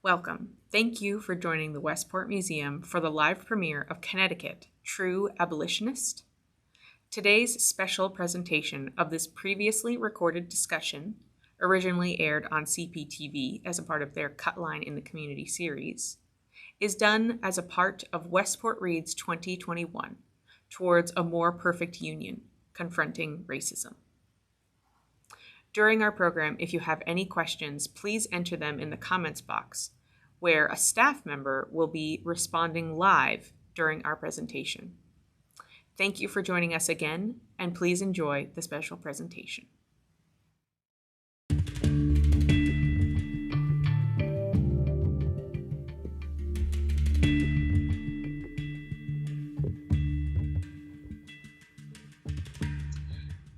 Welcome. Thank you for joining the Westport Museum for the live premiere of Connecticut, True Abolitionist. Today's special presentation of this previously recorded discussion, originally aired on CPTV as a part of their Cut Line in the Community series, is done as a part of WestportREADS 2021, Towards a More Perfect Union, Confronting Racism. During our program, if you have any questions, please enter them in the comments box, where a staff member will be responding live during our presentation. Thank you for joining us again, and please enjoy the special presentation.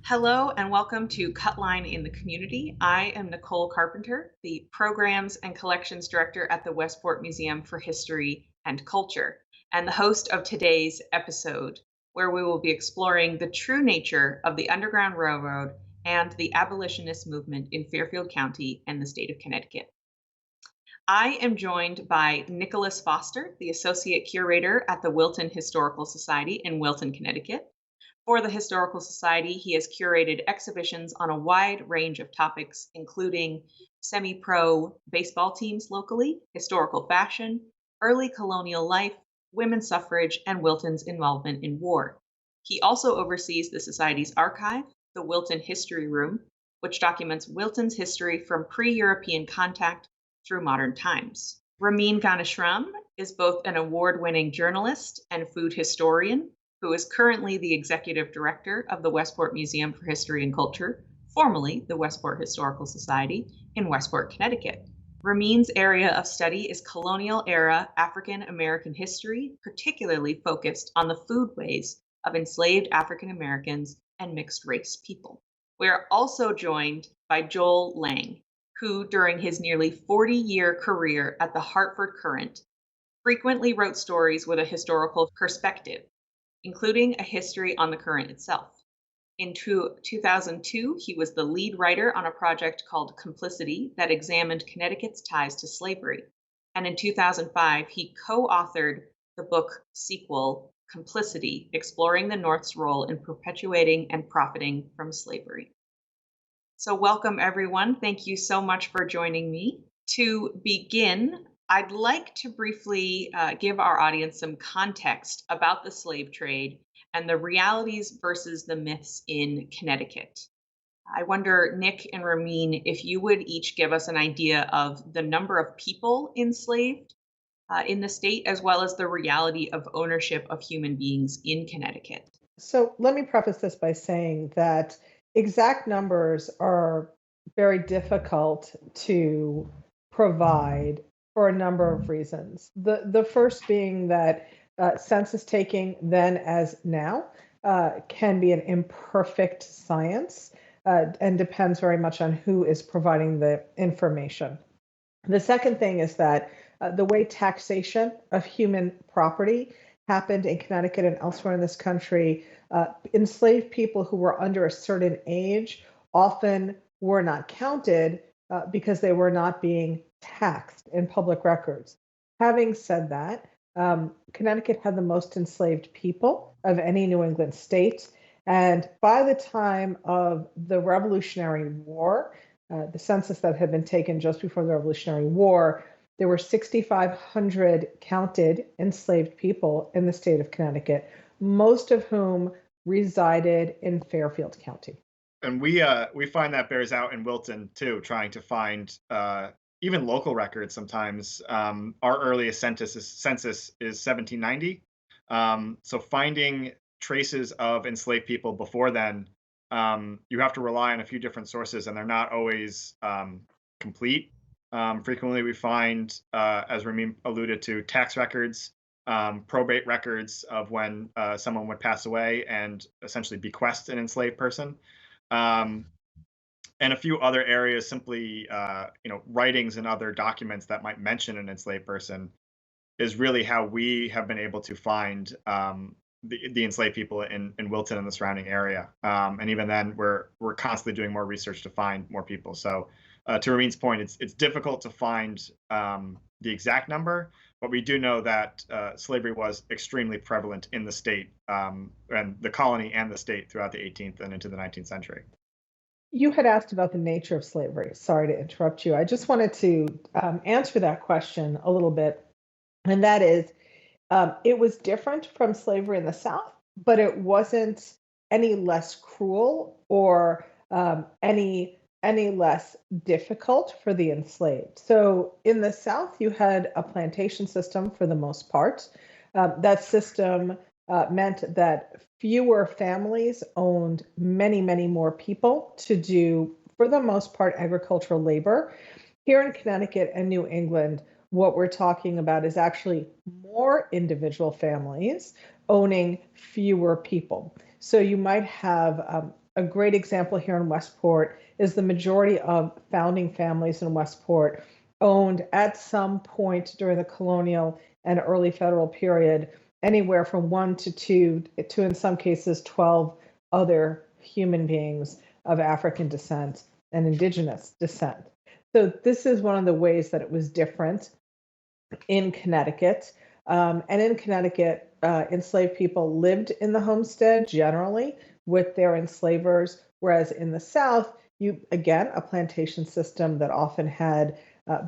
Hello and welcome to Cut Line in the Community. I am Nicole Carpenter, the Programs and Collections Director at the Westport Museum for History and Culture, and the host of today's episode, where we will be exploring the true nature of the Underground Railroad and the abolitionist movement in Fairfield County and the state of Connecticut. I am joined by Nicholas Foster, the Associate Curator at the Wilton Historical Society in Wilton, Connecticut. For the Historical Society, he has curated exhibitions on a wide range of topics, including semi-pro baseball teams locally, historical fashion, early colonial life, women's suffrage, and Wilton's involvement in war. He also oversees the Society's archive, the Wilton History Room, which documents Wilton's history from pre-European contact through modern times. Ramin Ganeshram is both an award-winning journalist and food historian, who is currently the Executive Director of the Westport Museum for History and Culture, formerly the Westport Historical Society, in Westport, Connecticut. Ramin's area of study is colonial-era African American history, particularly focused on the foodways of enslaved African Americans and mixed-race people. We are also joined by Joel Lang, who, during his nearly 40-year career at the Hartford Courant, frequently wrote stories with a historical perspective, including a history on the Courant itself. In 2002, he was the lead writer on a project called Complicity that examined Connecticut's ties to slavery. And in 2005, he co-authored the book sequel, Complicity, exploring the North's role in perpetuating and profiting from slavery. So welcome, everyone. Thank you so much for joining me. To begin, I'd like to briefly give our audience some context about the slave trade and the realities versus the myths in Connecticut. I wonder, Nick and Ramin, if you would each give us an idea of the number of people enslaved in the state, as well as the reality of ownership of human beings in Connecticut. So let me preface this by saying that exact numbers are very difficult to provide for a number of reasons. The first being that census taking then as now can be an imperfect science and depends very much on who is providing the information. The second thing is that the way taxation of human property happened in Connecticut and elsewhere in this country, enslaved people who were under a certain age often were not counted because they were not being taxed in public records. Having said that, Connecticut had the most enslaved people of any New England state. And by the time of the Revolutionary War, the census that had been taken just before the Revolutionary War, there were 6,500 counted enslaved people in the state of Connecticut, most of whom resided in Fairfield County. And we find that bears out in Wilton too, trying to find even local records sometimes. Our earliest census is 1790. So finding traces of enslaved people before then, you have to rely on a few different sources, and they're not always complete. Frequently we find, as Ramin alluded to, tax records, probate records of when someone would pass away and essentially bequest an enslaved person. And a few other areas, simply writings and other documents that might mention an enslaved person. is really how we have been able to find the enslaved people in Wilton and the surrounding area. And even then, we're constantly doing more research to find more people. So to Ramin's point, it's difficult to find the exact number, but we do know that slavery was extremely prevalent in the state and the colony and the state throughout the 18th and into the 19th century. You had asked about the nature of slavery. Sorry to interrupt you. I just wanted to answer that question a little bit. And that is, it was different from slavery in the South, but it wasn't any less cruel or any less difficult for the enslaved. So in the South, you had a plantation system for the most part. That system meant that fewer families owned many, many more people to do, for the most part, agricultural labor. Here in Connecticut and New England, what we're talking about is actually more individual families owning fewer people. So you might have a great example here in Westport is the majority of founding families in Westport owned at some point during the colonial and early federal period anywhere from 1 to 2 to, in some cases, 12 other human beings of African descent and indigenous descent. So this is one of the ways that it was different in Connecticut. And in Connecticut, enslaved people lived in the homestead generally with their enslavers, whereas in the South, again, a plantation system that often had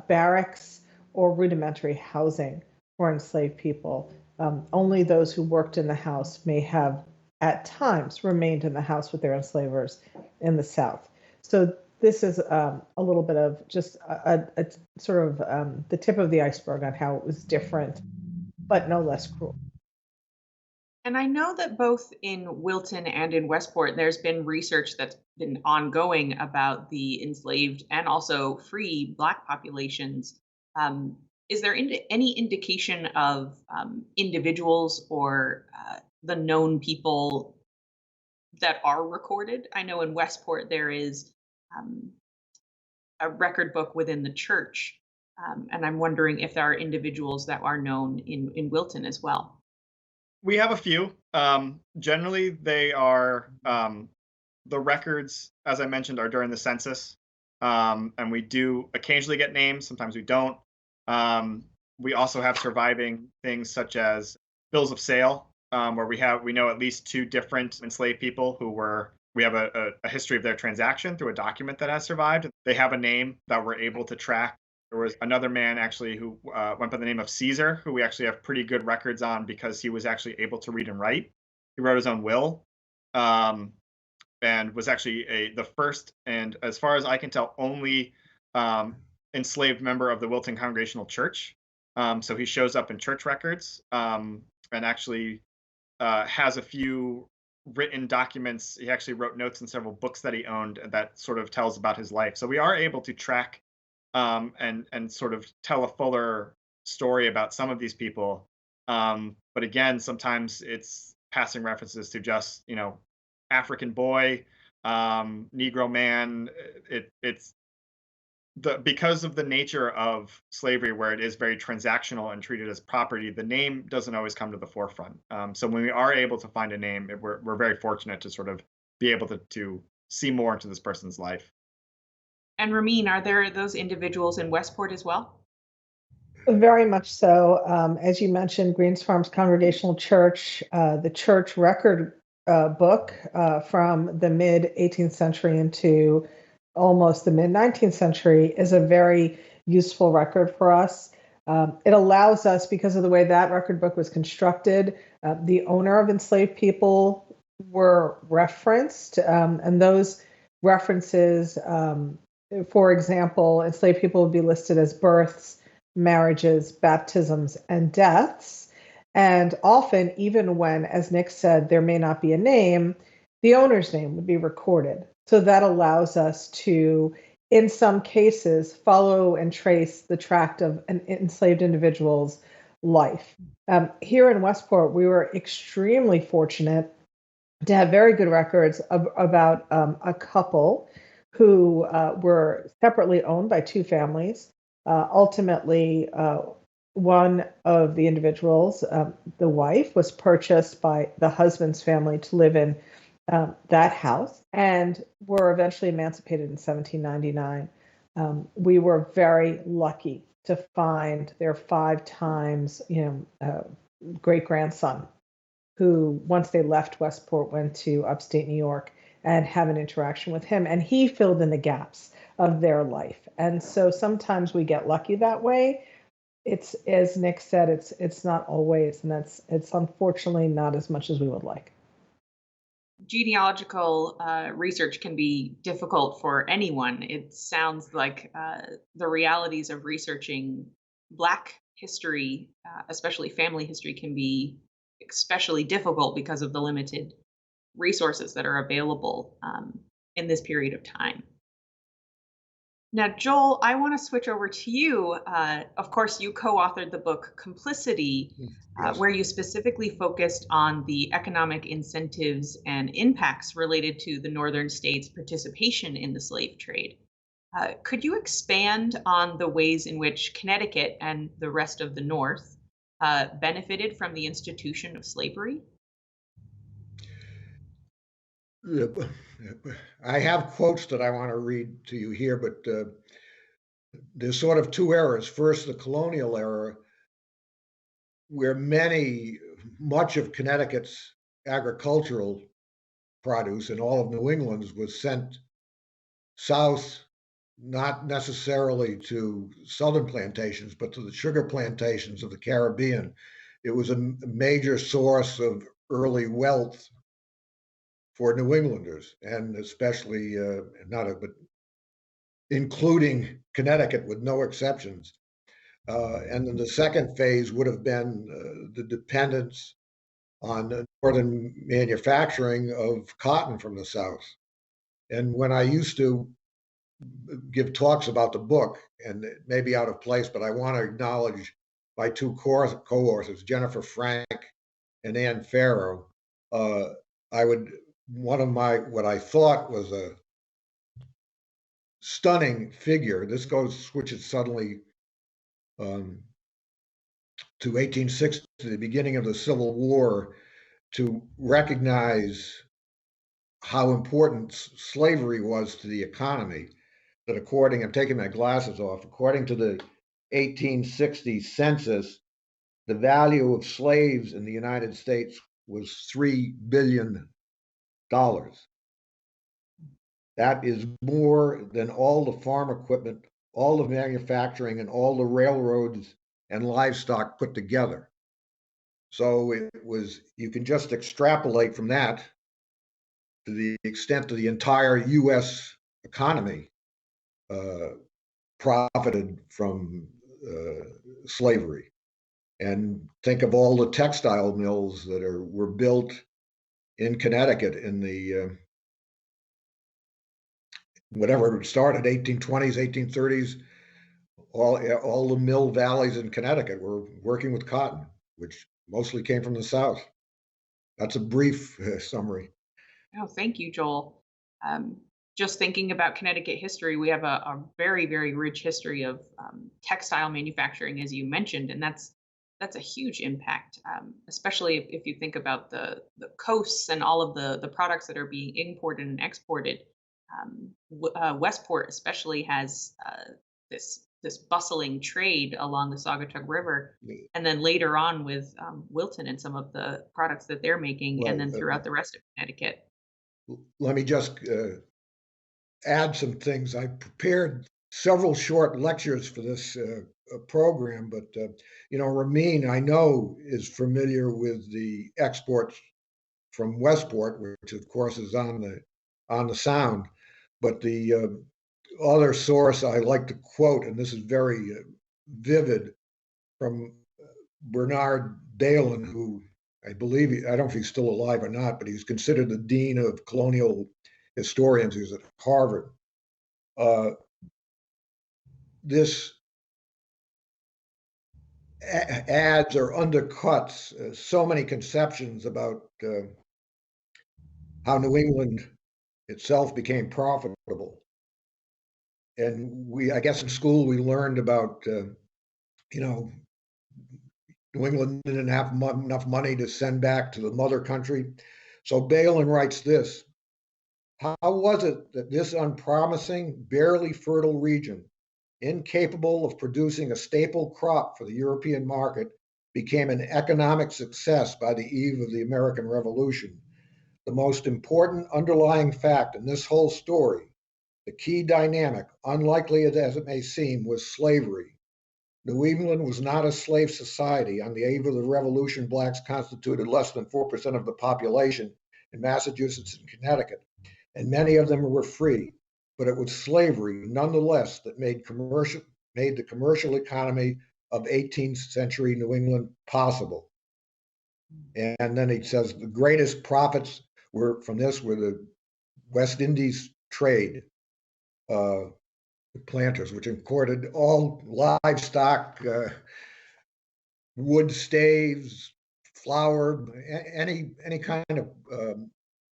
barracks or rudimentary housing for enslaved people. Only those who worked in the house may have, at times, remained in the house with their enslavers in the South. So this is a little bit of just a sort of the tip of the iceberg on how it was different, but no less cruel. And I know that both in Wilton and in Westport, there's been research that's been ongoing about the enslaved and also free Black populations. Is there any indication of individuals or the known people that are recorded? I know in Westport there is a record book within the church, and I'm wondering if there are individuals that are known in Wilton as well. We have a few. Generally, they are the records, as I mentioned, are during the census, and we do occasionally get names. Sometimes we don't. We also have surviving things such as bills of sale, where we know at least 2 different enslaved people who were. We have a history of their transaction through a document that has survived. They have a name that we're able to track. There was another man actually who went by the name of Caesar, who we actually have pretty good records on because he was actually able to read and write. He wrote his own will, and was actually the first, and as far as I can tell, only enslaved member of the Wilton Congregational Church. So he shows up in church records and actually has a few written documents. He actually wrote notes in several books that he owned that sort of tells about his life. So we are able to track and sort of tell a fuller story about some of these people. But again, sometimes it's passing references to just, African boy, Negro man. It's because of the nature of slavery, where it is very transactional and treated as property, the name doesn't always come to the forefront. So when we are able to find a name, we're very fortunate to sort of be able to see more into this person's life. And Ramin, are there those individuals in Westport as well? Very much so. As you mentioned, Greens Farms Congregational Church, the church record book from the mid 18th century into almost the mid 19th century is a very useful record for us. It allows us, because of the way that record book was constructed, the owner of enslaved people were referenced, and those references, for example, enslaved people would be listed as births, marriages, baptisms, and deaths. And often, even when, as Nick said, there may not be a name, the owner's name would be recorded. So that allows us to, in some cases, follow and trace the tract of an enslaved individual's life. Here in Westport, we were extremely fortunate to have very good records about a couple who were separately owned by 2 families. Ultimately, one of the individuals, the wife, was purchased by the husband's family to live in that house, and were eventually emancipated in 1799. We were very lucky to find their 5 times, great grandson, who, once they left Westport, went to upstate New York and have an interaction with him. And he filled in the gaps of their life. And so sometimes we get lucky that way. It's, as Nick said, it's not always, and it's unfortunately not as much as we would like. Genealogical research can be difficult for anyone. It sounds like the realities of researching Black history, especially family history, can be especially difficult because of the limited resources that are available in this period of time. Now, Joel, I want to switch over to you. Of course, you co-authored the book Complicity, Yes. where you specifically focused on the economic incentives and impacts related to the northern states' participation in the slave trade. Could you expand on the ways in which Connecticut and the rest of the North benefited from the institution of slavery? I have quotes that I want to read to you here, but there's sort of 2 eras. First, the colonial era, where much of Connecticut's agricultural produce and all of New England's was sent south, not necessarily to southern plantations, but to the sugar plantations of the Caribbean. It was a major source of early wealth for New Englanders, and especially but including Connecticut with no exceptions. And then the second phase would have been the dependence on the northern manufacturing of cotton from the South. And when I used to give talks about the book, and it may be out of place, but I want to acknowledge my 2 co-authors, Jennifer Frank and Ann Farrow. What I thought was a stunning figure. This switches suddenly to 1860, the beginning of the Civil War, to recognize how important slavery was to the economy. That I'm taking my glasses off, according to the 1860 census, the value of slaves in the United States was $3 billion. That is more than all the farm equipment, all the manufacturing, and all the railroads and livestock put together. So you can just extrapolate from that to the extent of the entire US economy profited from slavery. And think of all the textile mills that were built in Connecticut in the whatever it started, 1820s, 1830s. All the mill valleys in Connecticut were working with cotton, which mostly came from the South. That's a brief summary. Oh, thank you, Joel. Just thinking about Connecticut history, we have a very, very rich history of textile manufacturing, as you mentioned, and that's a huge impact, especially if you think about the coasts and all of the products that are being imported and exported. Westport especially has this bustling trade along the Saugatuck River, and then later on with Wilton and some of the products that they're making, and then throughout the rest of Connecticut. Let me just add some things. I prepared several short lectures for this program, but Ramin, I know, is familiar with the exports from Westport, which of course is on the Sound. But the other source I like to quote, and this is very vivid, from Bernard Dalen, who I believe, I don't know if he's still alive or not, but he's considered the dean of colonial historians. He was at Harvard. This adds or undercuts so many conceptions about how New England itself became profitable. And I guess in school we learned about, New England didn't have enough money to send back to the mother country. So Balin writes this: how was it that this unpromising, barely fertile region, incapable of producing a staple crop for the European market, became an economic success by the eve of the American Revolution? The most important underlying fact in this whole story, the key dynamic, unlikely as it may seem, was slavery. New England was not a slave society. On the eve of the Revolution, blacks constituted less than 4% of the population in Massachusetts and Connecticut, and many of them were free. But it was slavery, nonetheless, that made the commercial economy of 18th century New England possible. And then he says the greatest profits were the West Indies trade, the planters, which imported all livestock, wood staves, flour, any kind of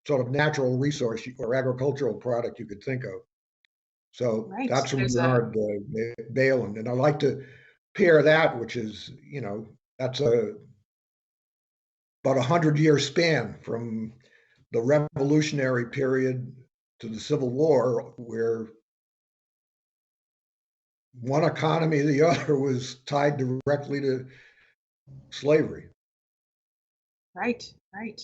sort of natural resource or agricultural product you could think of. So Right. that's from There's Bernard Balin, and I like to pair that, which is, that's about 100-year span from the Revolutionary period to the Civil War, where one economy or the other was tied directly to slavery. right.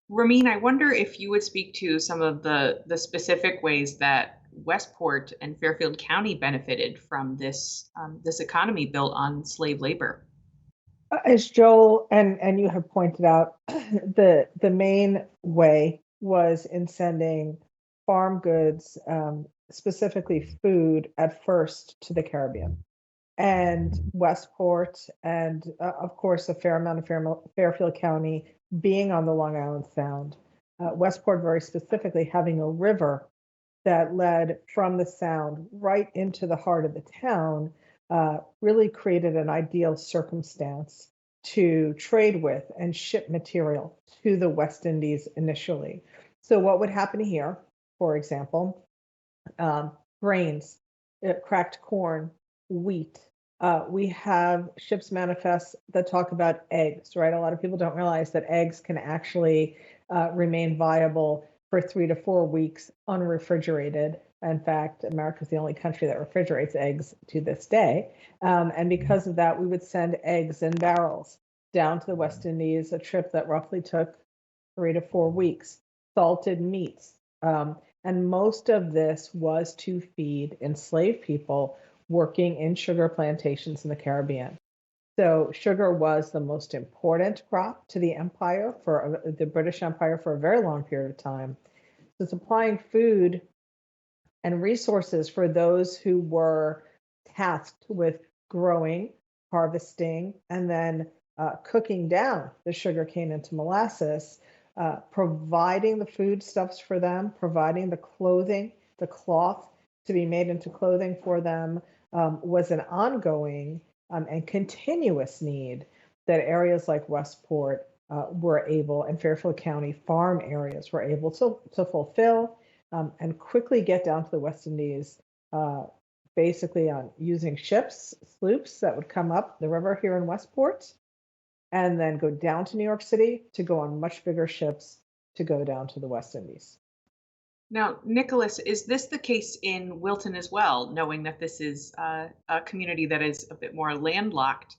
Ramin, I wonder if you would speak to some of the specific ways that Westport and Fairfield County benefited from this economy built on slave labor. As Joel and you have pointed out, the main way was in sending farm goods, specifically food, at first to the Caribbean. And Westport, and of course a fair amount of Fairfield County being on the Long Island Sound, Westport very specifically having a river that led from the Sound right into the heart of the town, really created an ideal circumstance to trade with and ship material to the West Indies initially. So what would happen here, for example, grains, cracked corn, wheat. We have ships manifests that talk about eggs, right? A lot of people don't realize that eggs can actually remain viable for 3 to 4 weeks unrefrigerated. In fact, America is the only country that refrigerates eggs to this day. And because of that, we would send eggs in barrels down to the West Indies, a trip that roughly took 3 to 4 weeks. Salted meats. And most of this was to feed enslaved people working in sugar plantations in the Caribbean. So sugar was the most important crop to the empire, for the British Empire, for a very long period of time. So supplying food and resources for those who were tasked with growing, harvesting, and then cooking down the sugarcane into molasses, providing the foodstuffs for them, providing the clothing, the cloth to be made into clothing for them, was an ongoing and continuous need that areas like Westport were able, and Fairfield County farm areas were able to fulfill and quickly get down to the West Indies, basically on using ships, sloops that would come up the river here in Westport, and then go down to New York City to go on much bigger ships to go down to the West Indies. Now, Nicholas, is this the case in Wilton as well, knowing that this is a community that is a bit more landlocked?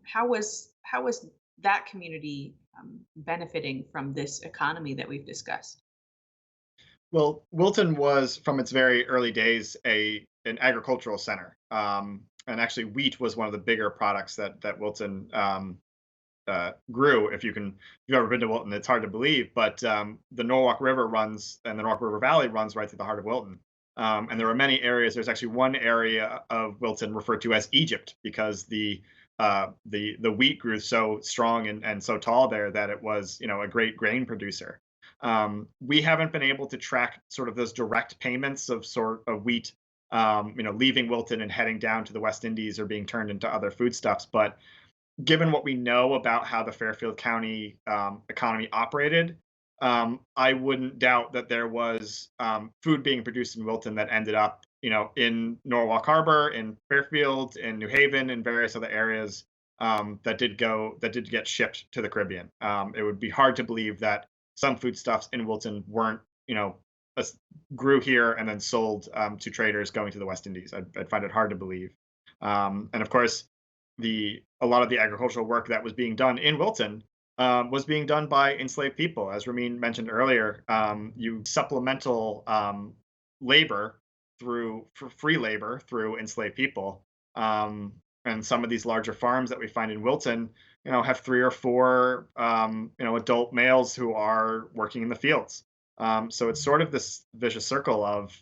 How was that community benefiting from this economy that we've discussed? Well, Wilton was, from its very early days, an agricultural center, and actually wheat was one of the bigger products that Wilton grew. If you've ever been to Wilton, it's hard to believe, but the Norwalk River runs, and the Norwalk River Valley runs right through the heart of Wilton. And there are many areas. There's actually one area of Wilton referred to as Egypt, because the wheat grew so strong and so tall there that it was, a great grain producer. We haven't been able to track sort of those direct payments of wheat, leaving Wilton and heading down to the West Indies or being turned into other foodstuffs. But given what we know about how the Fairfield County economy operated, I wouldn't doubt that there was food being produced in Wilton that ended up, in Norwalk Harbor, in Fairfield, in New Haven, and various other areas that did get shipped to the Caribbean. It would be hard to believe that some foodstuffs in Wilton weren't, grew here and then sold to traders going to the West Indies. I'd find it hard to believe. And of course, a lot of the agricultural work that was being done in Wilton was being done by enslaved people. As Ramin mentioned earlier, you supplemental labor for free labor through enslaved people. And some of these larger farms that we find in Wilton, have 3 or 4, adult males who are working in the fields. So it's sort of this vicious circle of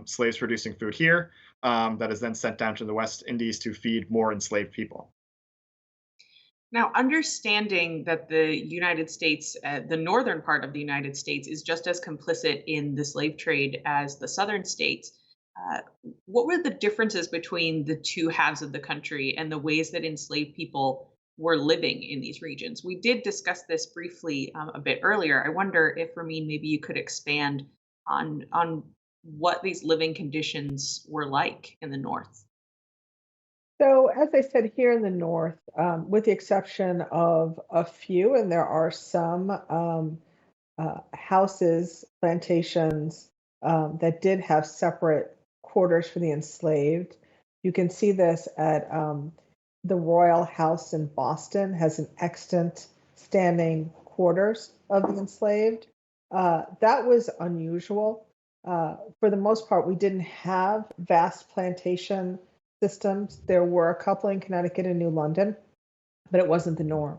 slaves producing food here that is then sent down to the West Indies to feed more enslaved people. Now, understanding that the United States, the northern part of the United States, is just as complicit in the slave trade as the southern states, uh, what were the differences between the two halves of the country and the ways that enslaved people were living in these regions? We did discuss this briefly a bit earlier. I wonder if, Ramin, maybe you could expand on what these living conditions were like in the north. So, as I said, here in the north, with the exception of a few, and there are some houses, plantations that did have separate quarters for the enslaved. You can see this at the Royal House in Boston has an extant standing quarters of the enslaved. That was unusual. For the most part, we didn't have vast plantation systems. There were a couple in Connecticut and New London, but it wasn't the norm.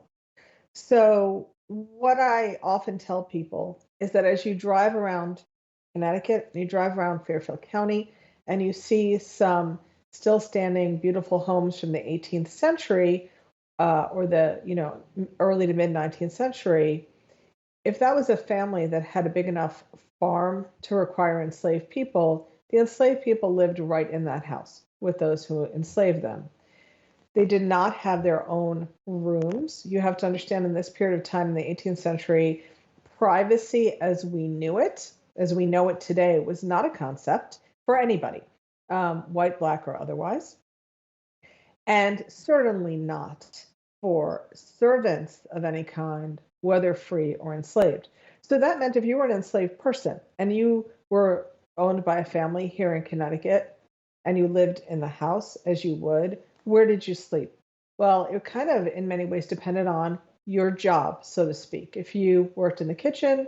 So, what I often tell people is that as you drive around Connecticut, you drive around Fairfield County, and you see some still standing beautiful homes from the 18th century or the early to mid 19th century. If that was a family that had a big enough farm to require enslaved people, the enslaved people lived right in that house with those who enslaved them. They did not have their own rooms. You have to understand in this period of time in the 18th century, privacy as we knew it, as we know it today, was not a concept for anybody, white, black, or otherwise, and certainly not for servants of any kind, whether free or enslaved. So that meant if you were an enslaved person and you were owned by a family here in Connecticut and you lived in the house as you would, where did you sleep? Well, it kind of in many ways depended on your job, so to speak. If you worked in the kitchen,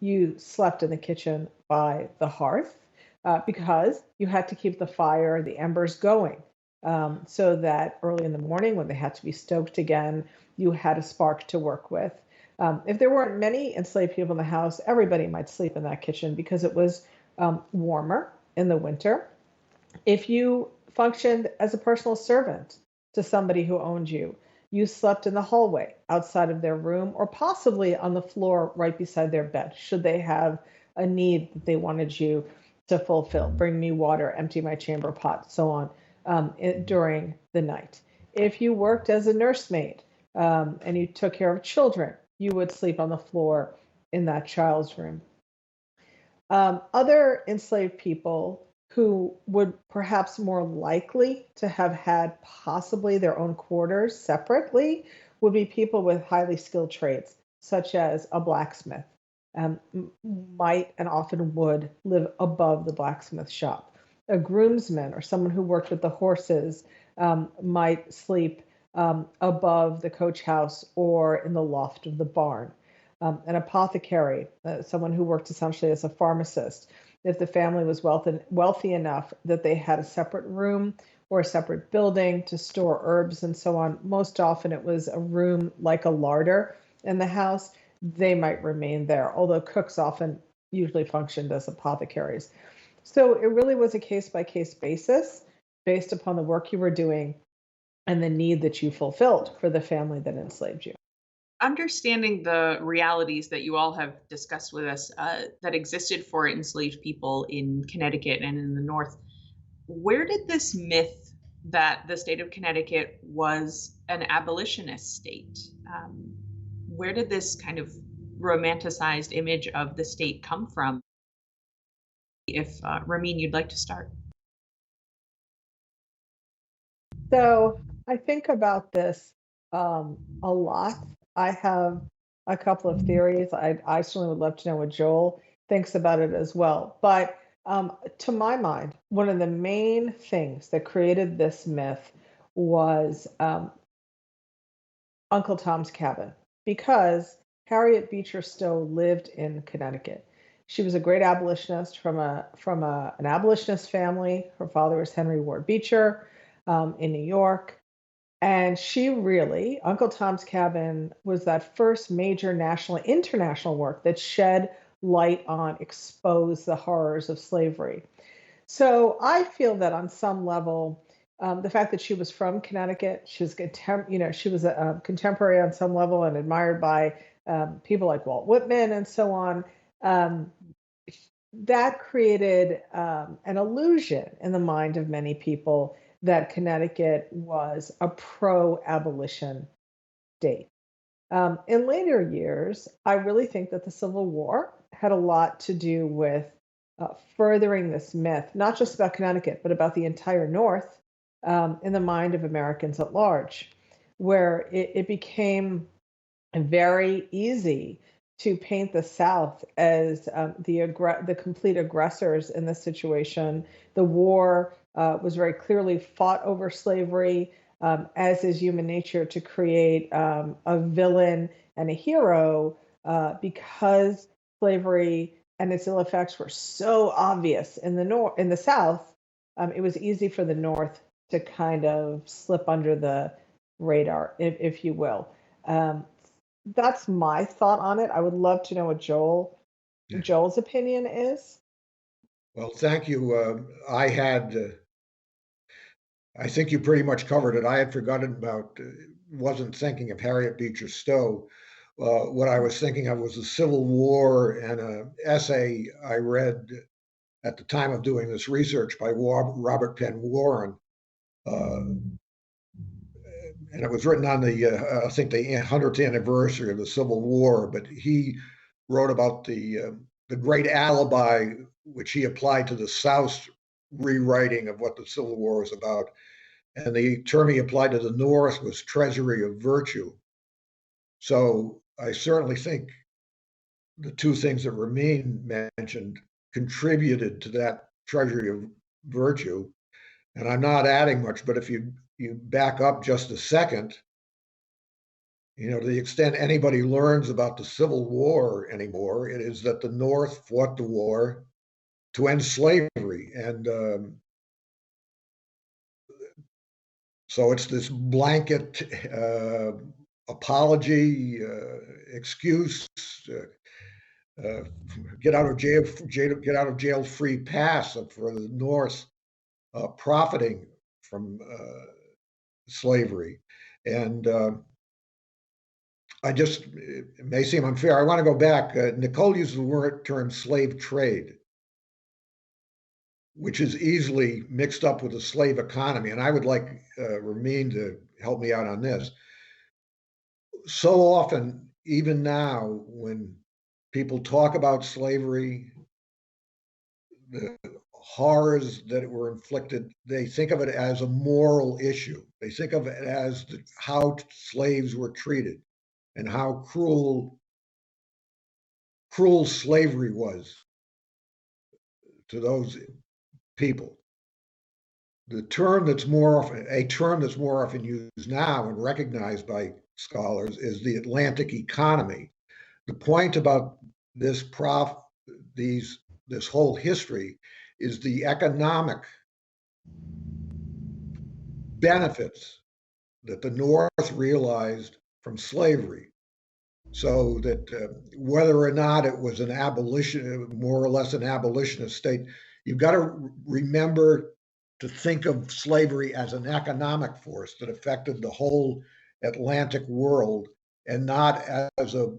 you slept in the kitchen by the hearth because you had to keep the fire, the embers going, so that early in the morning when they had to be stoked again, you had a spark to work with. If there weren't many enslaved people in the house, everybody might sleep in that kitchen because it was warmer in the winter. If you functioned as a personal servant to somebody who owned you, you slept in the hallway outside of their room or possibly on the floor right beside their bed, should they have a need that they wanted you to fulfill, bring me water, empty my chamber pot, so on, during the night. If you worked as a nursemaid and you took care of children, you would sleep on the floor in that child's room. Other enslaved people who would perhaps more likely to have had possibly their own quarters separately would be people with highly skilled trades, such as a blacksmith, might and often would live above the blacksmith shop. A groomsman or someone who worked with the horses might sleep above the coach house or in the loft of the barn. An apothecary, someone who worked essentially as a pharmacist, if the family was wealthy enough that they had a separate room or a separate building to store herbs and so on, most often it was a room like a larder in the house, they might remain there, although cooks often usually functioned as apothecaries. So it really was a case-by-case basis based upon the work you were doing and the need that you fulfilled for the family that enslaved you. Understanding the realities that you all have discussed with us that existed for enslaved people in Connecticut and in the North, where did this myth that the state of Connecticut was an abolitionist state, where did this kind of romanticized image of the state come from? If Ramin, you'd like to start. So I think about this a lot. I have a couple of theories. I certainly would love to know what Joel thinks about it as well. But to my mind, one of the main things that created this myth was Uncle Tom's Cabin, because Harriet Beecher Stowe lived in Connecticut. She was a great abolitionist an abolitionist family. Her father was Henry Ward Beecher in New York. And she really, Uncle Tom's Cabin was that first major national, international work that shed light on, exposed the horrors of slavery. So I feel that on some level, the fact that she was from Connecticut, she was she was a contemporary on some level and admired by people like Walt Whitman and so on. Um, that created an illusion in the mind of many people that Connecticut was a pro-abolition state. In later years, I really think that the Civil War had a lot to do with furthering this myth, not just about Connecticut, but about the entire North in the mind of Americans at large, where it became very easy to paint the South as the complete aggressors in this situation. The war was very clearly fought over slavery, as is human nature, to create a villain and a hero because slavery and its ill effects were so obvious in the South. It was easy for the North to kind of slip under the radar, if you will. That's my thought on it. I would love to know what Joel's opinion is. Well, thank you. I think you pretty much covered it. I had forgotten about, wasn't thinking of Harriet Beecher Stowe. What I was thinking of was the Civil War and an essay I read at the time of doing this research by Robert Penn Warren. And it was written on I think the 100th anniversary of the Civil War, but he wrote about the great alibi which he applied to the South's rewriting of what the Civil War was about. And the term he applied to the North was treasury of virtue. So I certainly think the two things that Ramin mentioned contributed to that treasury of virtue. And I'm not adding much, but if you back up just a second, to the extent anybody learns about the Civil War anymore, it is that the North fought the war to end slavery. And so it's this blanket apology, excuse, get out of jail free pass for the North profiting from slavery. And it may seem unfair. I want to go back. Nicole used the term slave trade, which is easily mixed up with the slave economy. And I would like Ramin to help me out on this. So often, even now, when people talk about slavery, the horrors that were inflicted, they think of it as a moral issue. They think of it as how slaves were treated and how cruel slavery was to those people. A term that's more often used now and recognized by scholars is the Atlantic economy. The point about this whole history is the economic benefits that the North realized from slavery. So that whether or not it was more or less an abolitionist state, you've got to remember to think of slavery as an economic force that affected the whole Atlantic world and not as a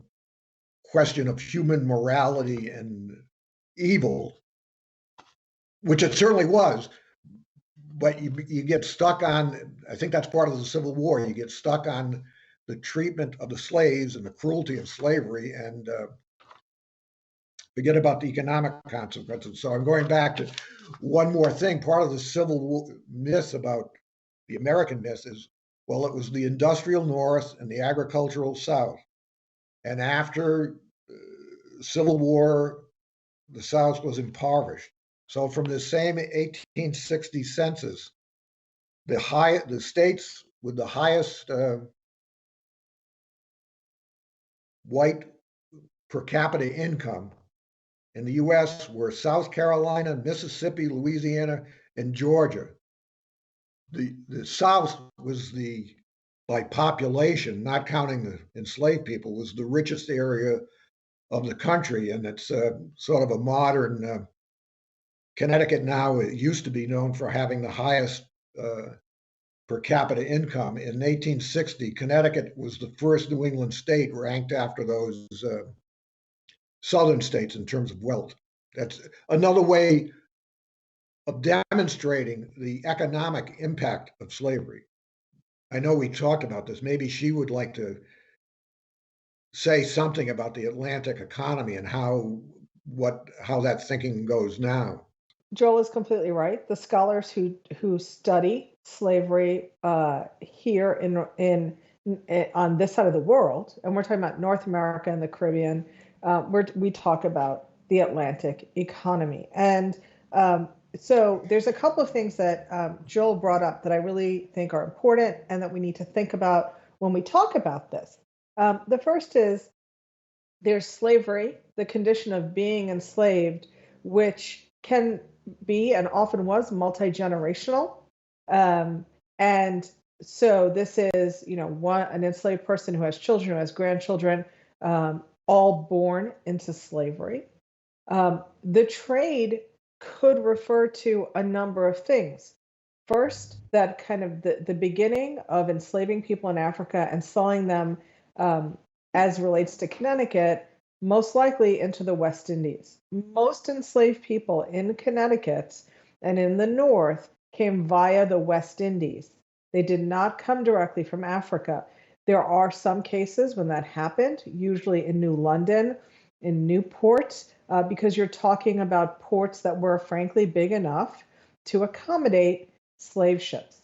question of human morality and evil, which it certainly was. But you get stuck on, I think that's part of the Civil War, you get stuck on the treatment of the slaves and the cruelty of slavery and forget about the economic consequences. So I'm going back to one more thing. Part of the Civil War myth about the American myth is Well, it was the industrial North and the agricultural South. And after Civil War, the South was impoverished. So from the same 1860 census, the states with the highest white per capita income in the U.S. were South Carolina, Mississippi, Louisiana, and Georgia. The South was by population, not counting the enslaved people, was the richest area of the country, and it's sort of a modern Connecticut now. It used to be known for having the highest per capita income. In 1860, Connecticut was the first New England state ranked after those southern states in terms of wealth. That's another way of demonstrating the economic impact of slavery. I know we talked about this. Maybe she would like to say something about the Atlantic economy and how that thinking goes now. Joel is completely right. The scholars who study slavery here in on this side of the world, and we're talking about North America and the Caribbean, we talk about the Atlantic economy. And so there's a couple of things that Joel brought up that I really think are important and that we need to think about when we talk about this. The first is there's slavery, the condition of being enslaved, which can be and often was multi-generational. And so this is, an enslaved person who has children, who has grandchildren, all born into slavery. The trade could refer to a number of things. First, that kind of the beginning of enslaving people in Africa and selling them as relates to Connecticut, most likely into the West Indies. Most enslaved people in Connecticut and in the North came via the West Indies. They did not come directly from Africa. There are some cases when that happened, usually in New London, in Newport, because you're talking about ports that were frankly big enough to accommodate slave ships.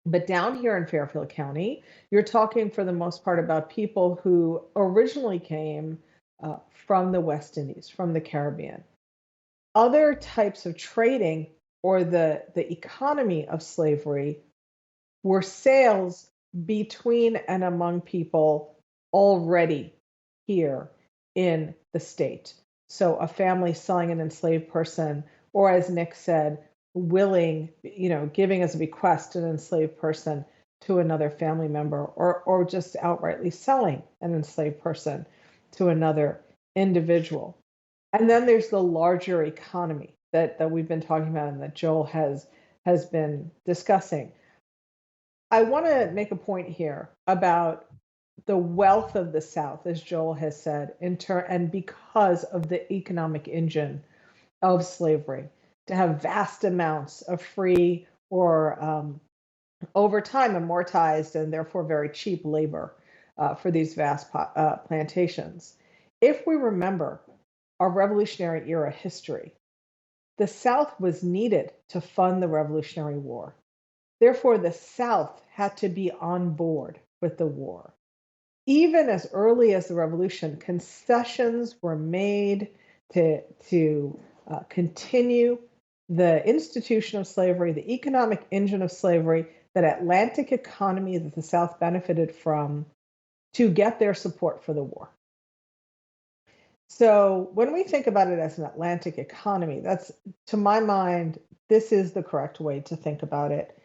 But down here in Fairfield County, you're talking for the most part about people who originally came from the West Indies, from the Caribbean. Other types of trading or the economy of slavery were sales between and among people already here in the state. So a family selling an enslaved person, or as Nick said, giving as a bequest an enslaved person to another family member, or just outrightly selling an enslaved person to another individual. And then there's the larger economy that we've been talking about and that Joel has been discussing. I want to make a point here about the wealth of the South, as Joel has said, and because of the economic engine of slavery, to have vast amounts of free or over time amortized and therefore very cheap labor for these vast plantations. If we remember our Revolutionary era history, the South was needed to fund the Revolutionary War. Therefore, the South had to be on board with the war. Even as early as the Revolution, concessions were made to continue the institution of slavery, the economic engine of slavery, that Atlantic economy that the South benefited from, to get their support for the war. So when we think about it as an Atlantic economy, that's, to my mind, this is the correct way to think about it,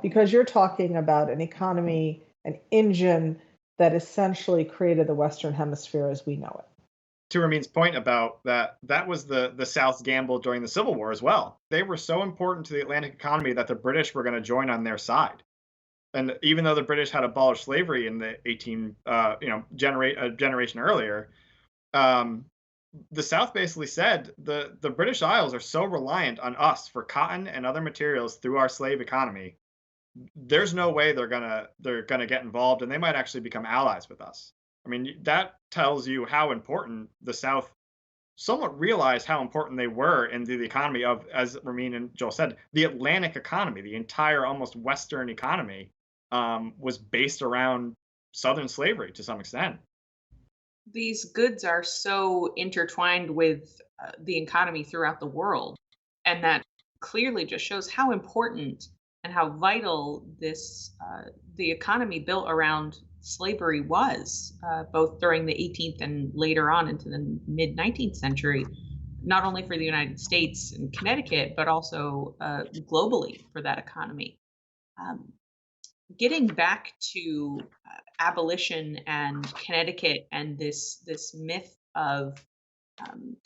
because you're talking about an economy, an engine that essentially created the Western Hemisphere as we know it. To Ramin's point about that was the South's gamble during the Civil War as well. They were so important to the Atlantic economy that the British were going to join on their side. And even though the British had abolished slavery in the generation earlier, the South basically said the British Isles are so reliant on us for cotton and other materials through our slave economy. There's no way they're gonna get involved, and they might actually become allies with us. I mean, that tells you how important the South somewhat realized how important they were in the economy of, as Ramin and Joel said, the Atlantic economy, the entire almost Western economy. was based around Southern slavery to some extent. These goods are so intertwined with the economy throughout the world, and that clearly just shows how important and how vital this the economy built around slavery was, both during the 18th and later on into the mid 19th century, not only for the United States and Connecticut, but also globally for that economy. Um, Getting back to abolition and Connecticut and this myth of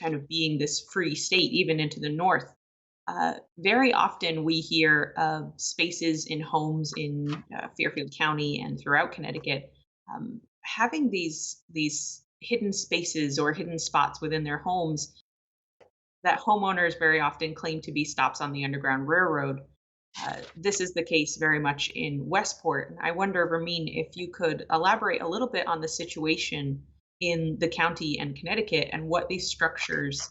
kind of being this free state, even into the North. Very often we hear of spaces in homes in Fairfield County and throughout Connecticut having these hidden spaces or hidden spots within their homes that homeowners very often claim to be stops on the Underground Railroad. This is the case very much in Westport. And I wonder, Ramin, if you could elaborate a little bit on the situation in the county and Connecticut and what these structures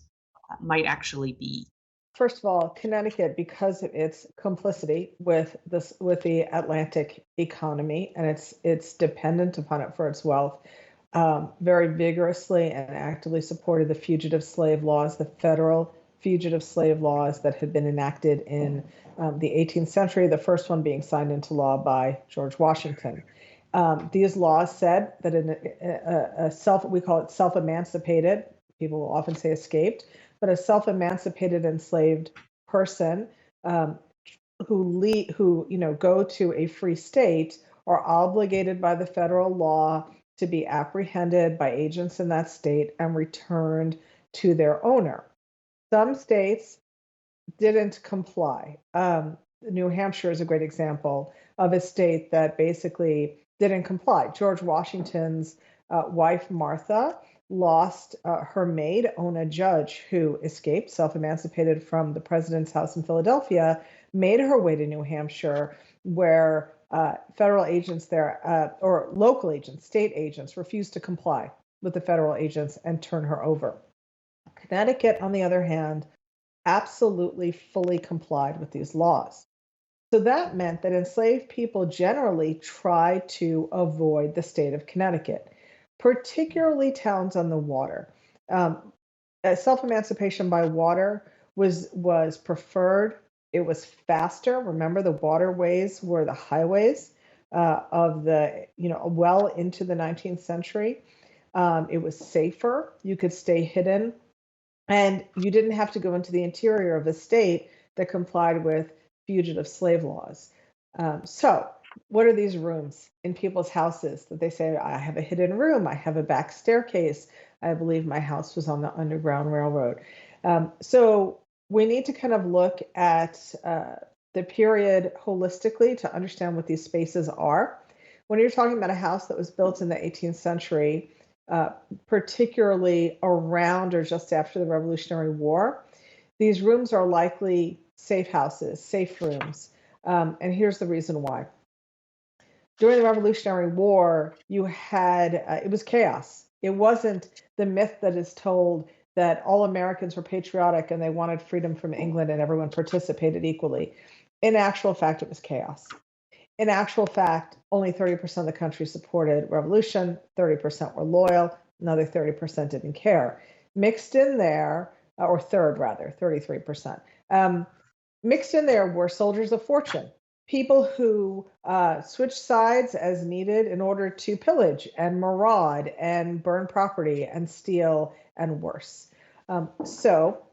might actually be. First of all, Connecticut, because of its complicity with the Atlantic economy, and it's dependent upon it for its wealth, very vigorously and actively supported the fugitive slave laws, the federal fugitive slave laws that had been enacted in the 18th century, the first one being signed into law by George Washington. These laws said that we call it self-emancipated, people will often say escaped, but a self-emancipated enslaved person who go to a free state are obligated by the federal law to be apprehended by agents in that state and returned to their owner. Some states didn't comply. New Hampshire is a great example of a state that basically didn't comply. George Washington's wife, Martha, lost her maid, Ona Judge, who escaped, self-emancipated from the president's house in Philadelphia, made her way to New Hampshire, where federal agents there, or local agents, state agents, refused to comply with the federal agents and turn her over. Connecticut, on the other hand, absolutely fully complied with these laws. So that meant that enslaved people generally tried to avoid the state of Connecticut, particularly towns on the water. Self-emancipation by water was preferred. It was faster. Remember, the waterways were the highways of the, well into the 19th century. It was safer. You could stay hidden. And you didn't have to go into the interior of a state that complied with fugitive slave laws. So what are these rooms in people's houses that they say, I have a hidden room, I have a back staircase, I believe my house was on the Underground Railroad. So we need to kind of look at the period holistically to understand what these spaces are. When you're talking about a house that was built in the 18th century, particularly around or just after the Revolutionary War, these rooms are likely safe houses, safe rooms. And here's the reason why. During the Revolutionary War, you had, it was chaos. It wasn't the myth that is told that all Americans were patriotic and they wanted freedom from England and everyone participated equally. In actual fact, it was chaos. In actual fact, only 30% of the country supported revolution, 30% were loyal, another 30% didn't care. Mixed in there, or third rather, 33%. Mixed in there were soldiers of fortune, people who switched sides as needed in order to pillage and maraud and burn property and steal and worse. So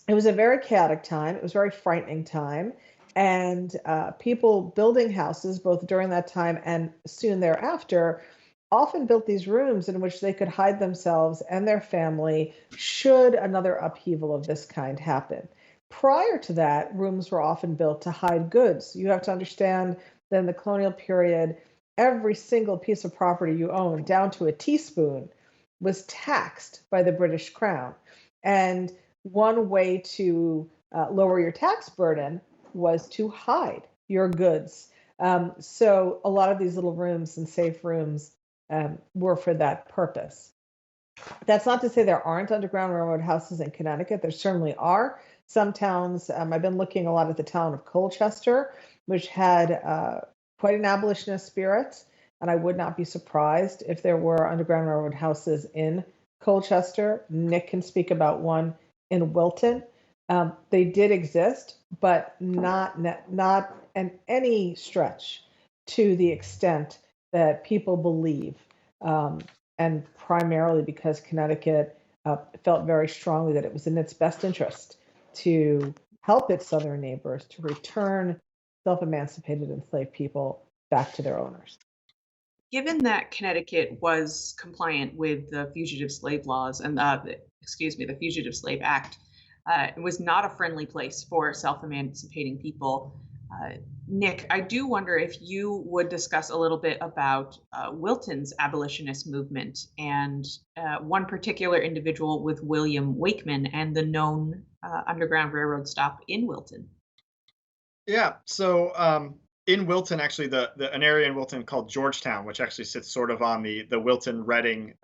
it was a very chaotic time. It was a very frightening time. And people building houses, both during that time and soon thereafter, often built these rooms in which they could hide themselves and their family should another upheaval of this kind happen. Prior to that, rooms were often built to hide goods. You have to understand that in the colonial period, every single piece of property you owned, down to a teaspoon, was taxed by the British Crown. And one way to lower your tax burden was to hide your goods. So a lot of these little rooms and safe rooms were for that purpose. That's not to say there aren't Underground Railroad houses in Connecticut. There certainly are. Some towns, I've been looking a lot at the town of Colchester, which had quite an abolitionist spirit, and I would not be surprised if there were Underground Railroad houses in Colchester. Nick can speak about one in Wilton. They did exist, but not in any stretch to the extent that people believe, and primarily because Connecticut felt very strongly that it was in its best interest to help its southern neighbors to return self-emancipated enslaved people back to their owners. Given that Connecticut was compliant with the fugitive slave laws and the Fugitive Slave Act, it was not a friendly place for self-emancipating people. Nick, I do wonder if you would discuss a little bit about Wilton's abolitionist movement and one particular individual with William Wakeman and the known Underground Railroad stop in Wilton. Yeah. So in Wilton, actually, an area in Wilton called Georgetown, which actually sits sort of on the Wilton-Reading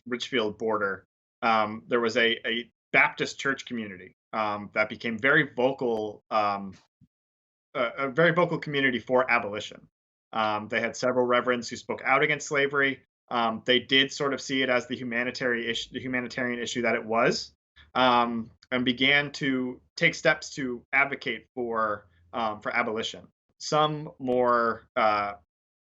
Richfield border, there was a Baptist church community that became very vocal, a very vocal community for abolition. They had several reverends who spoke out against slavery. They did sort of see it as the humanitarian issue that it was, and began to take steps to advocate for abolition. Some more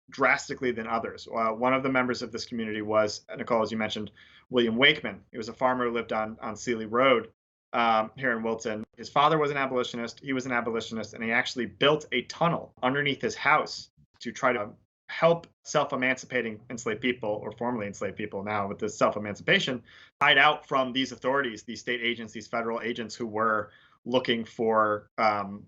drastically than others. One of the members of this community was, Nicole, as you mentioned, William Wakeman. He was a farmer who lived on Sealy Road here in Wilton. His father was an abolitionist. He was an abolitionist, and he actually built a tunnel underneath his house to try to help self-emancipating enslaved people, or formerly enslaved people now with this self-emancipation, hide out from these authorities, these state agents, these federal agents who were looking for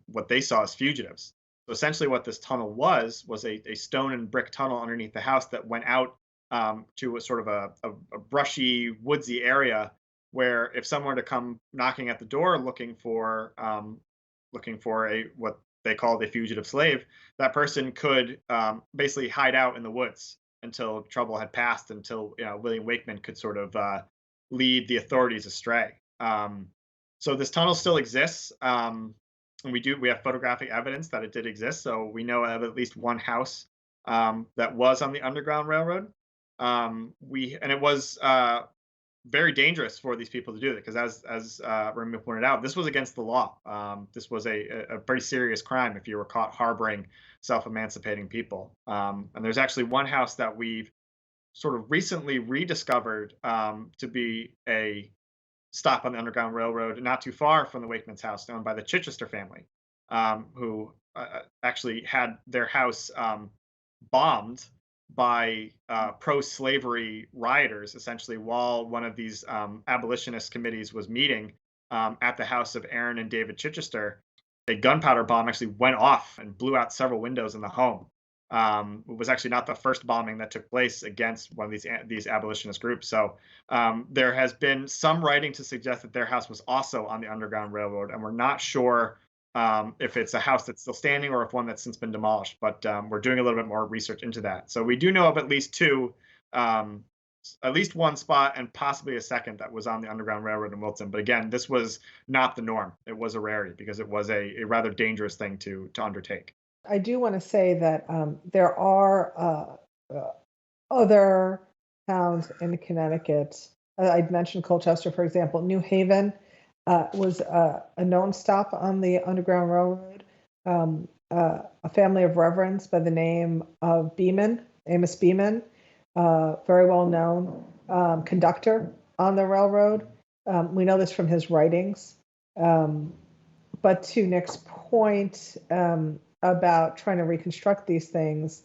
what they saw as fugitives. So essentially what this tunnel was a stone and brick tunnel underneath the house that went out to a sort of a brushy, woodsy area where if someone were to come knocking at the door looking for what they called a fugitive slave, that person could basically hide out in the woods until trouble had passed, until William Wakeman could sort of lead the authorities astray. So this tunnel still exists, and we have photographic evidence that it did exist. So we know of at least one house that was on the Underground Railroad. And it was very dangerous for these people to do it, because as Ramin pointed out, this was against the law. This was a pretty serious crime if you were caught harboring self-emancipating people. And there's actually one house that we've sort of recently rediscovered to be a stop on the Underground Railroad, not too far from the Wakeman's house, owned by the Chichester family, who actually had their house bombed by pro-slavery rioters, essentially, while one of these abolitionist committees was meeting at the house of Aaron and David Chichester. A gunpowder bomb actually went off and blew out several windows in the home. It was actually not the first bombing that took place against one of these abolitionist groups. So there has been some writing to suggest that their house was also on the Underground Railroad, and we're not sure if it's a house that's still standing or if one that's since been demolished. But we're doing a little bit more research into that. So we do know of at least two, at least one spot and possibly a second that was on the Underground Railroad in Wilton. But again, this was not the norm. It was a rarity because it was a rather dangerous thing to undertake. I do want to say that there are other towns in Connecticut. I'd mentioned Colchester, for example. New Haven was a known stop on the Underground Railroad. A family of reverends by the name of Amos Beeman, very well known conductor on the railroad. We know this from his writings. But to Nick's point, about trying to reconstruct these things,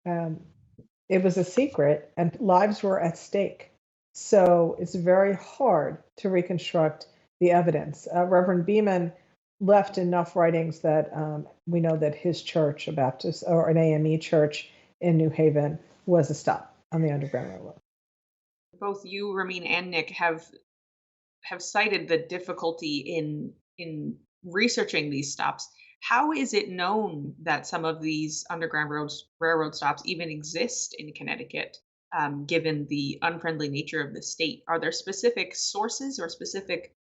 it was a secret and lives were at stake. So it's very hard to reconstruct the evidence. Reverend Beeman left enough writings that we know that his church, a Baptist or an AME church in New Haven, was a stop on the Underground Railroad. Both you, Ramin, and Nick have cited the difficulty in researching these stops. How is it known that some of these Underground Railroad stops even exist in Connecticut, given the unfriendly nature of the state? Are there specific sources or specific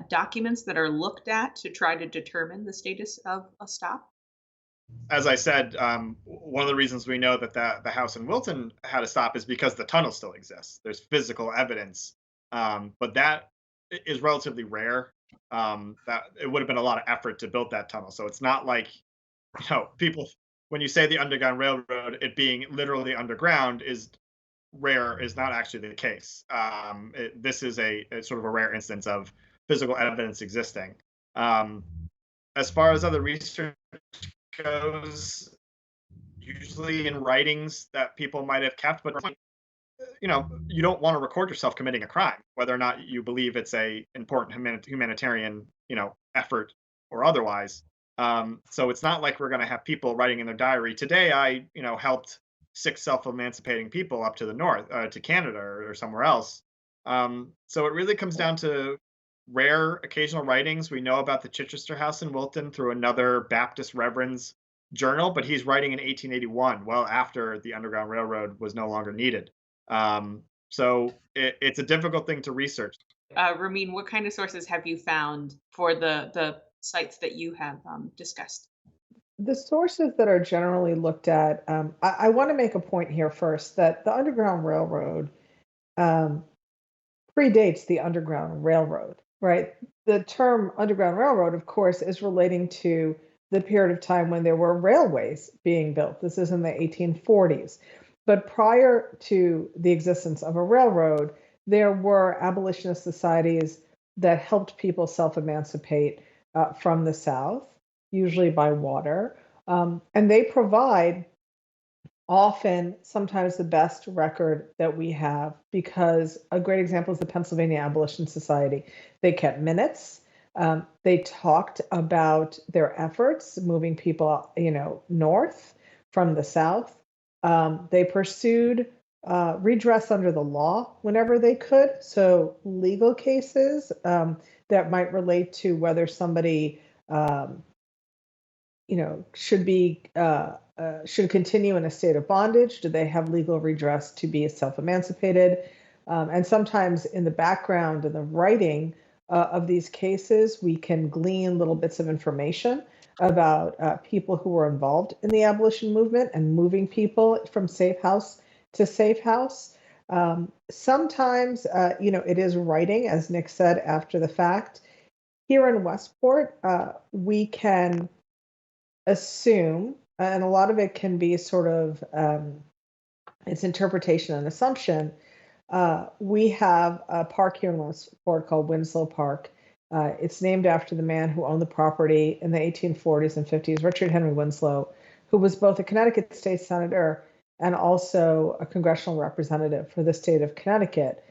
documents that are looked at to try to determine the status of a stop? as I said, one of the reasons we know that the house in Wilton had to stop is because the tunnel still exists. There's physical evidence, but that is relatively rare. That it would have been a lot of effort to build that tunnel. So it's not like, people, when you say the Underground Railroad, it being literally underground is rare, is not actually the case. This is a sort of a rare instance of physical evidence existing. Um, as far as other research goes, usually in writings that people might have kept, but you don't want to record yourself committing a crime, whether or not you believe it's a important humanitarian, effort or otherwise. So it's not like we're going to have people writing in their diary, today I, helped 6 self-emancipating people up to the north, to Canada, or somewhere else. So it really comes down to rare occasional writings. We know about the Chichester House in Wilton through another Baptist reverend's journal, but he's writing in 1881, well after the Underground Railroad was no longer needed. So it's a difficult thing to research. Ramin, what kind of sources have you found for the sites that you have discussed? The sources that are generally looked at, I want to make a point here first that the Underground Railroad um, predates the Underground Railroad, right? The term Underground Railroad, of course, is relating to the period of time when there were railways being built. This is in the 1840s. But prior to the existence of a railroad, there were abolitionist societies that helped people self emancipate from the South, usually by water. And they provide often sometimes the best record that we have, because a great example is the Pennsylvania Abolition Society. They kept minutes. They talked about their efforts moving people, north from the South. They pursued redress under the law whenever they could. So legal cases that might relate to whether somebody um, should continue in a state of bondage? Do they have legal redress to be self-emancipated? And sometimes in the background and the writing of these cases, we can glean little bits of information about people who were involved in the abolition movement and moving people from safe house to safe house. Sometimes, it is writing, as Nick said, after the fact. Here in Westport, we can assume, and a lot of it can be sort of its interpretation and assumption. We have a park here in Westport called Winslow Park. It's named after the man who owned the property in the 1840s and 50s, Richard Henry Winslow, who was both a Connecticut state senator and also a congressional representative for the state of Connecticut.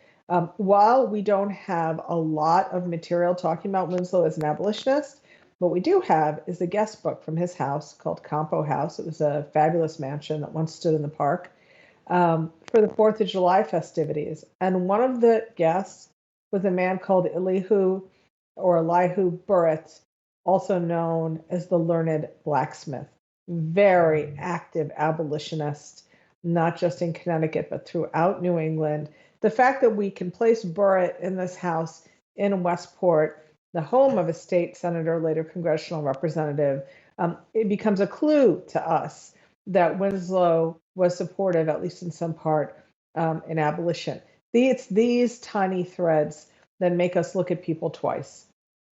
While we don't have a lot of material talking about Winslow as an abolitionist, what we do have is a guest book from his house called Campo House. It was a fabulous mansion that once stood in the park for the 4th of July festivities. And one of the guests was a man called Elihu Burritt, also known as the Learned Blacksmith. Very active abolitionist, not just in Connecticut, but throughout New England. The fact that we can place Burritt in this house in Westport, the home of a state senator, later congressional representative, it becomes a clue to us that Winslow was supportive, at least in some part, in abolition. It's these tiny threads that make us look at people twice.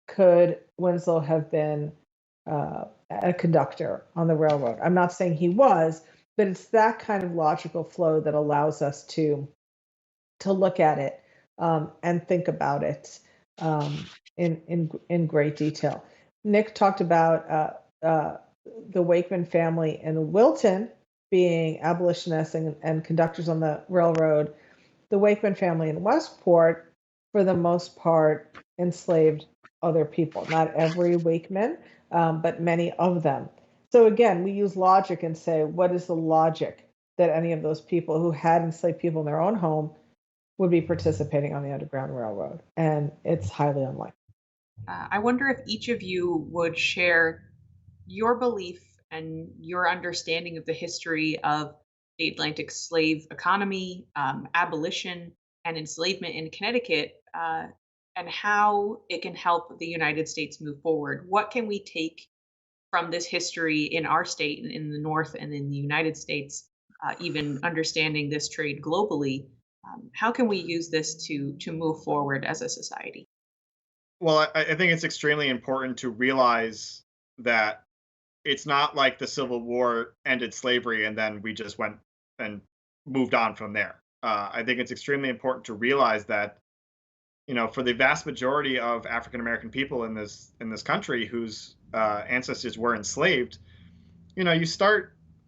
Could Winslow have been a conductor on the railroad? I'm not saying he was, but it's that kind of logical flow that allows us to look at it and think about it in great detail. Nick talked about the Wakeman family in Wilton being abolitionists and conductors on the railroad. The Wakeman family in Westport, for the most part, enslaved other people. Not every Wakeman, but many of them. So again, we use logic and say, what is the logic that any of those people who had enslaved people in their own home would be participating on the Underground Railroad? And it's highly unlikely. I wonder if each of you would share your belief and your understanding of the history of the Atlantic slave economy, abolition, and enslavement in Connecticut, and how it can help the United States move forward. What can we take from this history in our state and in the North and in the United States, even understanding this trade globally, how can we use this to move forward as a society? Well, I think it's extremely important to realize that it's not like the Civil War ended slavery and then we just went and moved on from there. I think it's extremely important to realize that, for the vast majority of African American people in this country whose ancestors were enslaved, you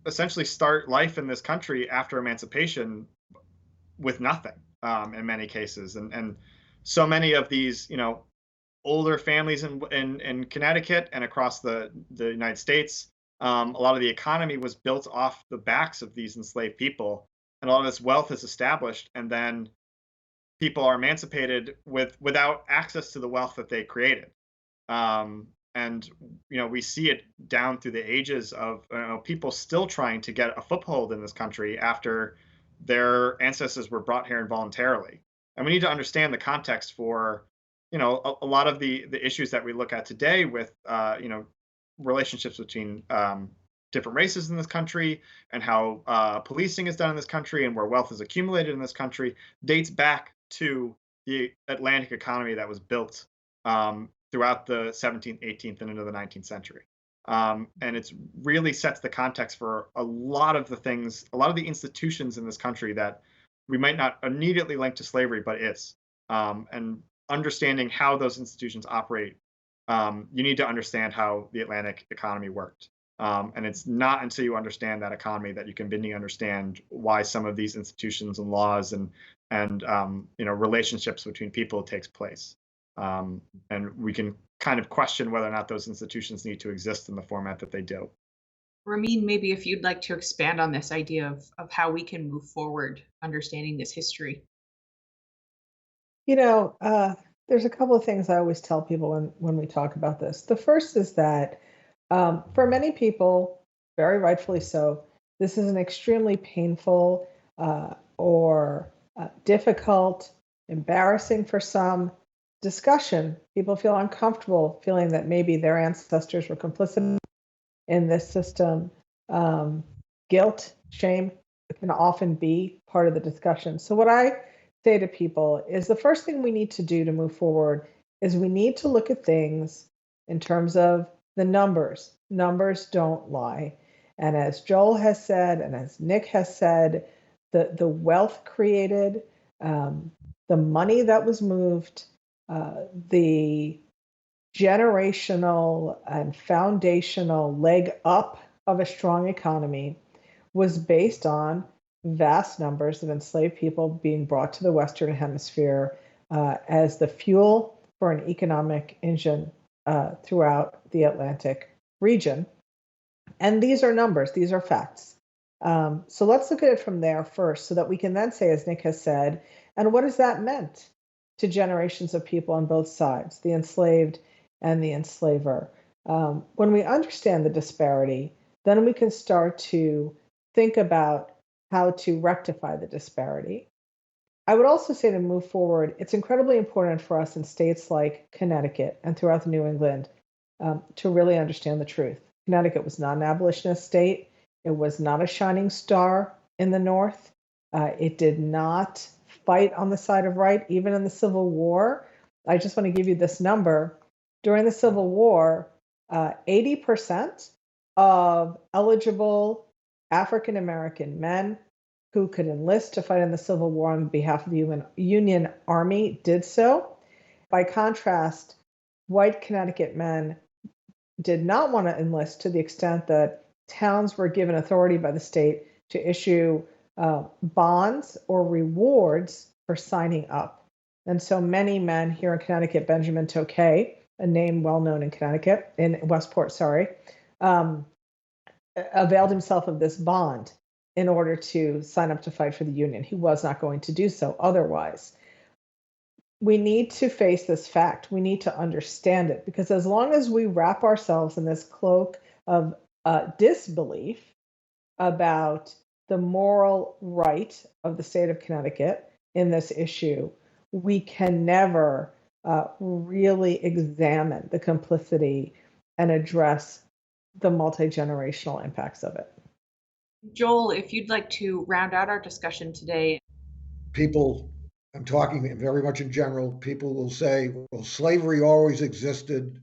essentially start life in this country after emancipation with nothing, in many cases, and so many of these older families in Connecticut and across the United States, a lot of the economy was built off the backs of these enslaved people, and a lot of this wealth is established, and then people are emancipated without access to the wealth that they created. And we see it down through the ages of people still trying to get a foothold in this country after their ancestors were brought here involuntarily. And we need to understand the context for a lot of the issues that we look at today with relationships between different races in this country, and how policing is done in this country, and where wealth is accumulated in this country, dates back to the Atlantic economy that was built throughout the 17th, 18th, and into the 19th century. And it's really sets the context for a lot of the institutions in this country that we might not immediately link to slavery, but is. And understanding how those institutions operate, you need to understand how the Atlantic economy worked. And it's not until you understand that economy that you can really understand why some of these institutions and laws and relationships between people takes place. And we can kind of question whether or not those institutions need to exist in the format that they do. Ramin, maybe if you'd like to expand on this idea of how we can move forward understanding this history. There's a couple of things I always tell people when we talk about this. The first is that for many people, very rightfully so, this is an extremely painful or difficult, embarrassing for some discussion. People feel uncomfortable feeling that maybe their ancestors were complicit in this system. Guilt, shame can often be part of the discussion. So what I say to people is the first thing we need to do to move forward is we need to look at things in terms of the numbers. Numbers don't lie. And as Joel has said, and as Nick has said, the wealth created, the money that was moved, the generational and foundational leg up of a strong economy was based on vast numbers of enslaved people being brought to the Western Hemisphere as the fuel for an economic engine throughout the Atlantic region. And these are numbers, these are facts. So let's look at it from there first so that we can then say, as Nick has said, and what has that meant to generations of people on both sides, the enslaved and the enslaver? When we understand the disparity, then we can start to think about how to rectify the disparity. I would also say to move forward, it's incredibly important for us in states like Connecticut and throughout the New England to really understand the truth. Connecticut was not an abolitionist state. It was not a shining star in the North. It did not fight on the side of right, even in the Civil War. I just want to give you this number. During the Civil War, 80% of eligible African American men who could enlist to fight in the Civil War on behalf of the Union Army did so. By contrast, white Connecticut men did not want to enlist to the extent that towns were given authority by the state to issue bonds or rewards for signing up. And so many men here in Connecticut, Benjamin Tokay, a name well known in Connecticut, in Westport, availed himself of this bond in order to sign up to fight for the Union. He was not going to do so otherwise. We need to face this fact. We need to understand it, because as long as we wrap ourselves in this cloak of disbelief about the moral right of the state of Connecticut in this issue, we can never really examine the complicity and address the multi-generational impacts of it. Joel, if you'd like to round out our discussion today. People, I'm talking very much in general, people will say, well, slavery always existed.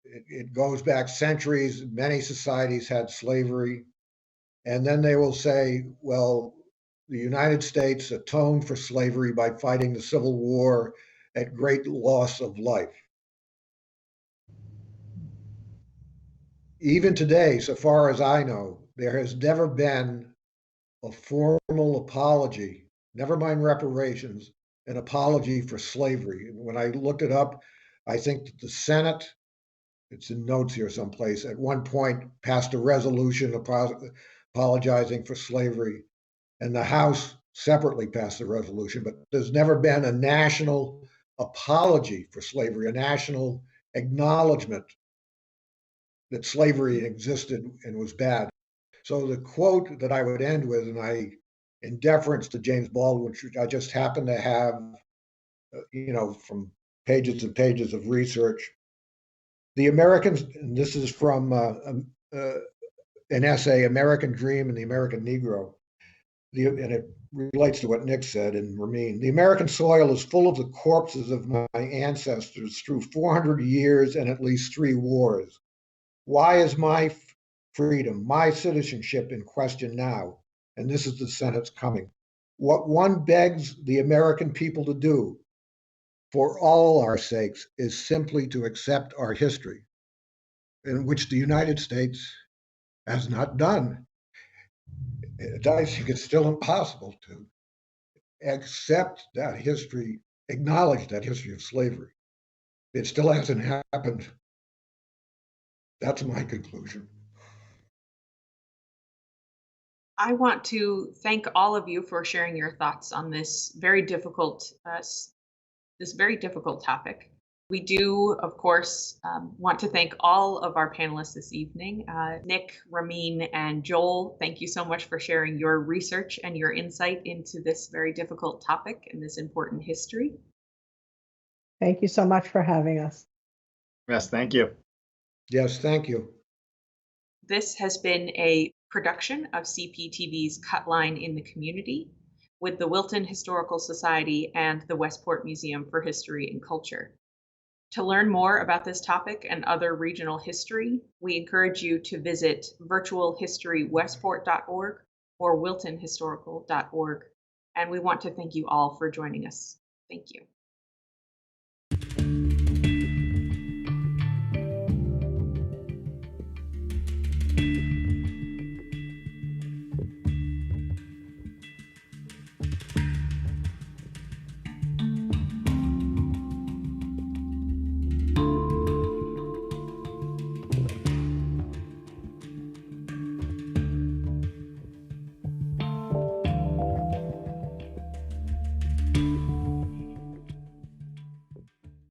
It goes back centuries. Many societies had slavery. And then they will say, well, the United States atoned for slavery by fighting the Civil War at great loss of life. Even today, so far as I know, there has never been a formal apology, never mind reparations, an apology for slavery. When I looked it up, I think that the Senate, it's in notes here someplace, at one point passed a resolution apologizing for slavery, and the House separately passed a resolution, but there's never been a national apology for slavery, a national acknowledgement that slavery existed and was bad. So the quote that I would end with, and in deference to James Baldwin, which I just happen to have, from pages and pages of research, the Americans, and this is from an essay, American Dream and the American Negro, and it relates to what Nick said in Ramin. The American soil is full of the corpses of my ancestors through 400 years and at least 3 wars. Why is my freedom, my citizenship in question now? And this is the sentence coming. What one begs the American people to do, for all our sakes, is simply to accept our history, in which the United States has not done. I think it's still impossible to accept that history, acknowledge that history of slavery. It still hasn't happened. That's my conclusion. I want to thank all of you for sharing your thoughts on this very difficult topic. We do, of course, want to thank all of our panelists this evening. Nick, Ramin, and Joel, thank you so much for sharing your research and your insight into this very difficult topic and this important history. Thank you so much for having us. Yes, thank you. Yes, thank you. This has been a production of CPTV's Cut Line in the Community with the Wilton Historical Society and the Westport Museum for History and Culture. To learn more about this topic and other regional history, we encourage you to visit virtualhistorywestport.org or wiltonhistorical.org. And we want to thank you all for joining us. Thank you.